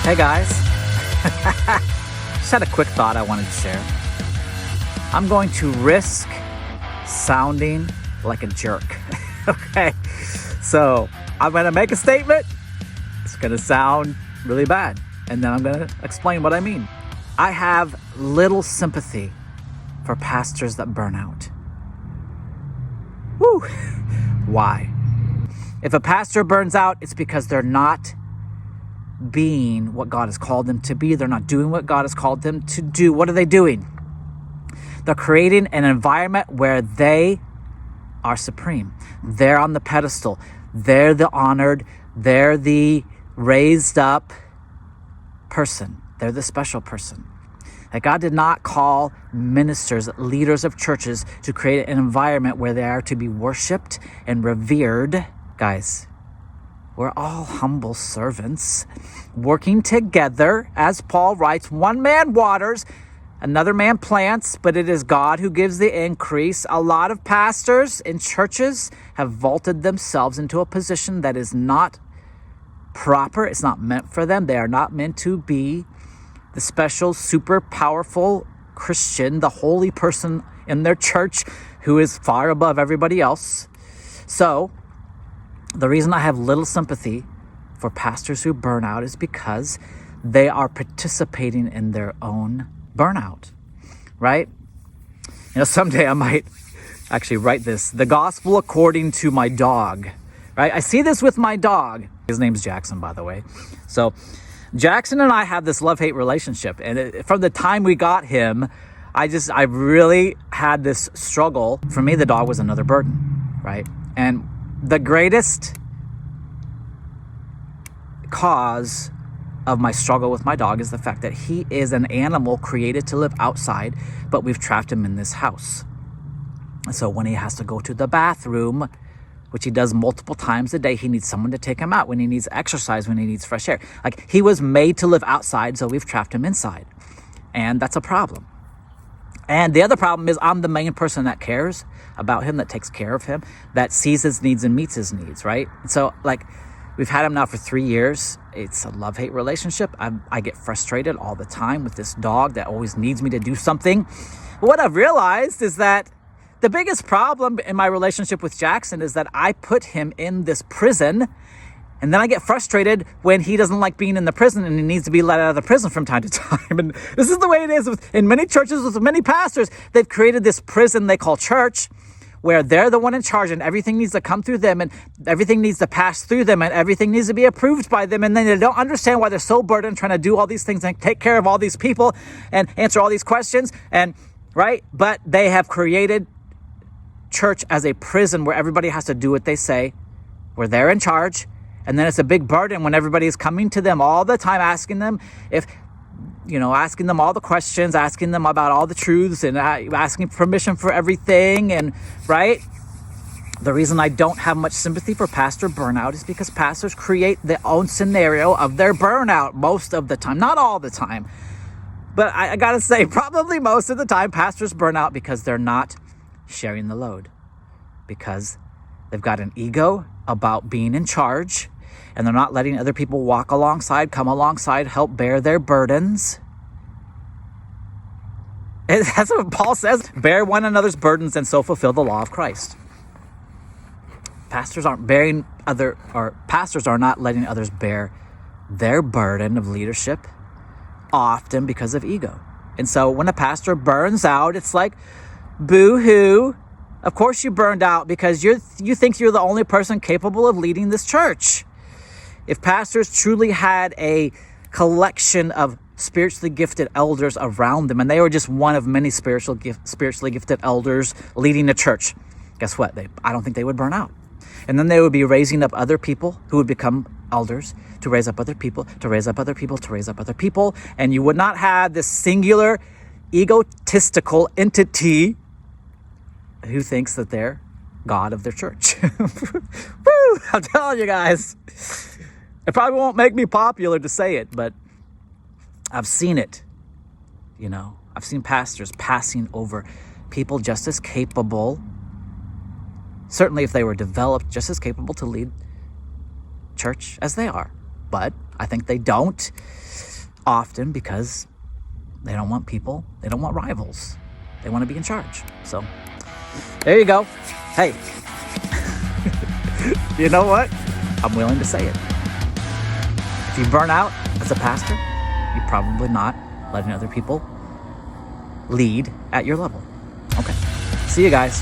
Hey guys, just had a quick thought I wanted to share. I'm going to risk sounding like a jerk. Okay, so I'm going to make a statement. It's going to sound really bad, and then I'm going to explain what I mean. I have little sympathy for pastors that burn out. Woo! Why? If a pastor burns out, it's because they're not being what God has called them to be. They're not doing what God has called them to do. What are they doing? They're creating an environment where they are supreme. They're on the pedestal. They're the honored. They're the raised up person. They're the special person. That God did not call ministers, leaders of churches, to create an environment where they are to be worshiped and revered. Guys, we're all humble servants working together. As Paul writes, one man waters, another man plants, but it is God who gives the increase. A lot of pastors in churches have vaulted themselves into a position that is not proper. It's not meant for them. They are not meant to be the special, super powerful Christian, the holy person in their church who is far above everybody else. So, the reason I have little sympathy for pastors who burn out is because they are participating in their own burnout, right? Someday I might actually write this. The gospel according to my dog, right? I see this with my dog. His name's Jackson, by the way. So Jackson and I have this love-hate relationship. And from the time we got him, I really had this struggle. For me, the dog was another burden, right? And the greatest cause of my struggle with my dog is the fact that he is an animal created to live outside, but we've trapped him in this house. So when he has to go to the bathroom, which he does multiple times a day, he needs someone to take him out. When he needs exercise, when he needs fresh air. Like, he was made to live outside, so we've trapped him inside. And that's a problem. And the other problem is I'm the main person that cares about him, that takes care of him, that sees his needs and meets his needs, right? So, we've had him now for 3 years. It's a love-hate relationship. I get frustrated all the time with this dog that always needs me to do something. But what I've realized is that the biggest problem in my relationship with Jackson is that I put him in this prison, and then I get frustrated when he doesn't like being in the prison and he needs to be let out of the prison from time to time. And this is the way it is in many churches with many pastors. They've created this prison they call church, where they're the one in charge and everything needs to come through them and everything needs to pass through them and everything needs to be approved by them. And then they don't understand why they're so burdened trying to do all these things and take care of all these people and answer all these questions. Right? But they have created church as a prison where everybody has to do what they say, where they're in charge. And then it's a big burden when everybody is coming to them all the time, asking them all the questions, asking them about all the truths and asking permission for everything. And right? The reason I don't have much sympathy for pastor burnout is because pastors create their own scenario of their burnout most of the time, not all the time. But I gotta say, probably most of the time, pastors burn out because they're not sharing the load, because they've got an ego about being in charge, and they're not letting other people walk alongside, come alongside, help bear their burdens. And that's what Paul says, bear one another's burdens and so fulfill the law of Christ. Pastors are not letting others bear their burden of leadership, often because of ego. And so when a pastor burns out, it's like, boo-hoo. Of course you burned out because you think you're the only person capable of leading this church. If pastors truly had a collection of spiritually gifted elders around them, and they were just one of many spiritually gifted elders leading the church, guess what? I don't think they would burn out. And then they would be raising up other people who would become elders, to raise up other people, to raise up other people, to raise up other people. And you would not have this singular egotistical entity who thinks that they're God of their church. Woo! I'm telling you guys, it probably won't make me popular to say it, but I've seen it. I've seen pastors passing over people just as capable, certainly if they were developed, just as capable to lead church as they are. but I think they don't often because they don't want people. They don't want rivals. They want to be in charge. So there you go. Hey, you know what? I'm willing to say it. If you burn out as a pastor, you're probably not letting other people lead at your level. Okay. See you guys.